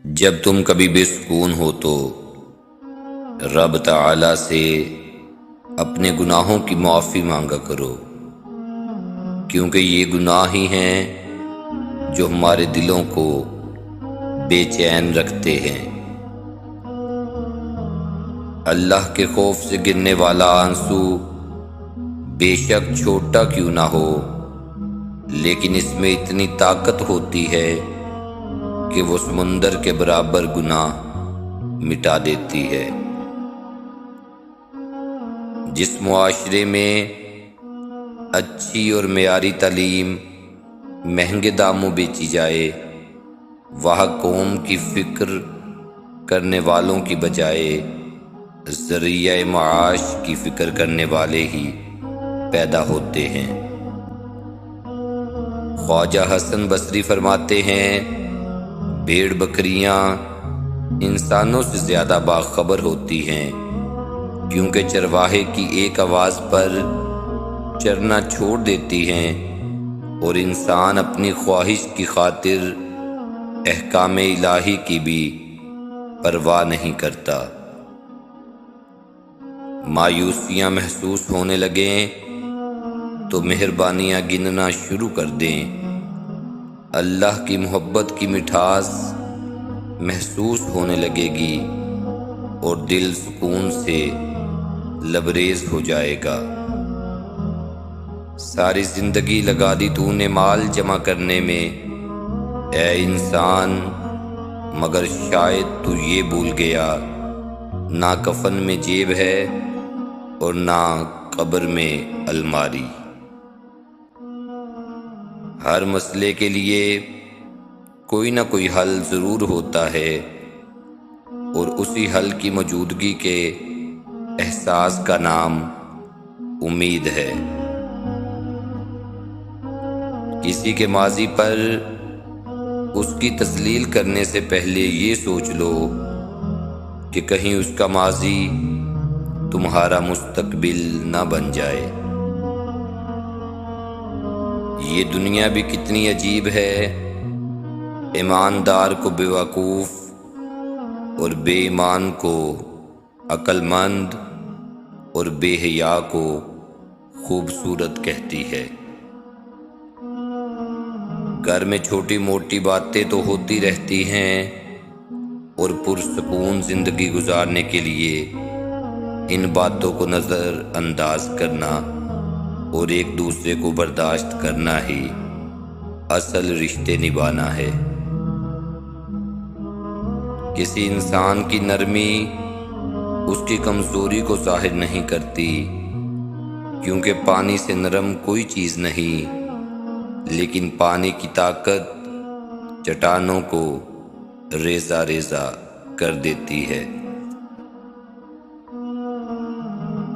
جب تم کبھی بے سکون ہو تو رب تعالی سے اپنے گناہوں کی معافی مانگا کرو، کیونکہ یہ گناہ ہی ہیں جو ہمارے دلوں کو بے چین رکھتے ہیں۔ اللہ کے خوف سے گرنے والا آنسو بے شک چھوٹا کیوں نہ ہو، لیکن اس میں اتنی طاقت ہوتی ہے کہ وہ سمندر کے برابر گناہ مٹا دیتی ہے۔ جس معاشرے میں اچھی اور معیاری تعلیم مہنگے داموں بیچی جائے، وہاں قوم کی فکر کرنے والوں کی بجائے ذریعہ معاش کی فکر کرنے والے ہی پیدا ہوتے ہیں۔ خواجہ حسن بصری فرماتے ہیں، بھیڑ بکریاں انسانوں سے زیادہ باخبر ہوتی ہیں، کیونکہ چرواہے کی ایک آواز پر چرنا چھوڑ دیتی ہیں اور انسان اپنی خواہش کی خاطر احکام الہی کی بھی پرواہ نہیں کرتا۔ مایوسیاں محسوس ہونے لگیں تو مہربانیاں گننا شروع کر دیں۔ اللہ کی محبت کی مٹھاس محسوس ہونے لگے گی اور دل سکون سے لبریز ہو جائے گا۔ ساری زندگی لگا دی تو نے مال جمع کرنے میں اے انسان، مگر شاید تو یہ بھول گیا، نہ کفن میں جیب ہے اور نہ قبر میں الماری۔ ہر مسئلے کے لیے کوئی نہ کوئی حل ضرور ہوتا ہے، اور اسی حل کی موجودگی کے احساس کا نام امید ہے۔ کسی کے ماضی پر اس کی تسلیل کرنے سے پہلے یہ سوچ لو کہ کہیں اس کا ماضی تمہارا مستقبل نہ بن جائے۔ یہ دنیا بھی کتنی عجیب ہے، ایماندار کو بیوقوف اور بے ایمان کو عقل مند اور بے حیا کو خوبصورت کہتی ہے۔ گھر میں چھوٹی موٹی باتیں تو ہوتی رہتی ہیں، اور پرسکون زندگی گزارنے کے لیے ان باتوں کو نظر انداز کرنا اور ایک دوسرے کو برداشت کرنا ہی اصل رشتے نبھانا ہے۔ کسی انسان کی نرمی اس کی کمزوری کو ظاہر نہیں کرتی، کیونکہ پانی سے نرم کوئی چیز نہیں، لیکن پانی کی طاقت چٹانوں کو ریزہ ریزہ کر دیتی ہے۔